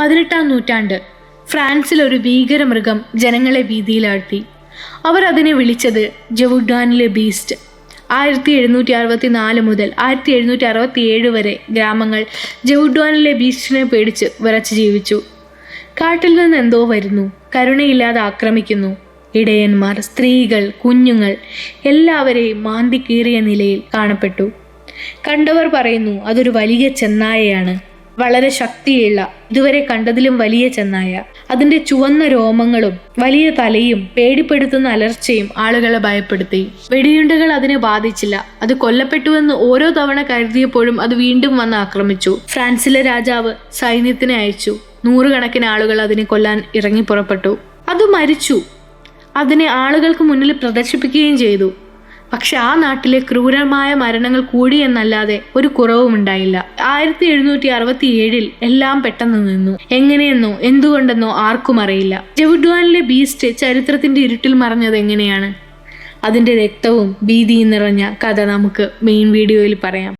18-ാം നൂറ്റാണ്ട് ഫ്രാൻസിൽ ഒരു ഭീകരമൃഗം ജനങ്ങളെ ഭീതിയിലാഴ്ത്തി. അവർ അതിനെ വിളിച്ചത് ജവുഡാനിലെ ബീസ്റ്റ്. 1764 മുതൽ 1767 വരെ ഗ്രാമങ്ങൾ ജവുഡാനിലെ ബീസ്റ്റിനെ പേടിച്ച് വിറച്ച് ജീവിച്ചു. കാട്ടിൽ നിന്ന് എന്തോ വരുന്നു, കരുണയില്ലാതെ ആക്രമിക്കുന്നു. ഇടയന്മാർ, സ്ത്രീകൾ, കുഞ്ഞുങ്ങൾ എല്ലാവരെയും മാന്തി കീറിയ നിലയിൽ കാണപ്പെട്ടു. കണ്ടവർ പറയുന്നു അതൊരു വലിയ ചെന്നായയാണ്, വളരെ ശക്തിയുള്ള, ഇതുവരെ കണ്ടതിലും വലിയ ചെന്നായ. അതിന്റെ ചുവന്ന രോമങ്ങളും വലിയ തലയും പേടിപ്പെടുത്തുന്ന അലർച്ചയും ആളുകളെ ഭയപ്പെടുത്തി. വെടിയുണ്ടകൾ അതിനെ ബാധിച്ചില്ല. അത് കൊല്ലപ്പെട്ടുവെന്ന് ഓരോ തവണ കരുതിയപ്പോഴും അത് വീണ്ടും വന്ന് ആക്രമിച്ചു. ഫ്രാൻസിലെ രാജാവ് സൈന്യത്തിനെ അയച്ചു. 100 കണക്കിന് ആളുകൾ അതിനെ കൊല്ലാൻ ഇറങ്ങി പുറപ്പെട്ടു. അത് മരിച്ചു. അതിനെ ആളുകൾക്ക് മുന്നിൽ പ്രദർശിപ്പിക്കുകയും ചെയ്തു. പക്ഷെ ആ നാട്ടിലെ ക്രൂരമായ മരണങ്ങൾ കൂടിയെന്നല്ലാതെ ഒരു കുറവും ഉണ്ടായില്ല. 1767 എല്ലാം പെട്ടെന്ന് നിന്നു. എങ്ങനെയെന്നോ എന്തുകൊണ്ടെന്നോ ആർക്കും അറിയില്ല. ജവുഡാനിലെ ബീസ്റ്റ് ചരിത്രത്തിന്റെ ഇരുട്ടിൽ മറഞ്ഞത് എങ്ങനെയാണ്? അതിന്റെ രക്തവും ഭീതിയും നിറഞ്ഞ കഥ നമുക്ക് മെയിൻ വീഡിയോയിൽ പറയാം.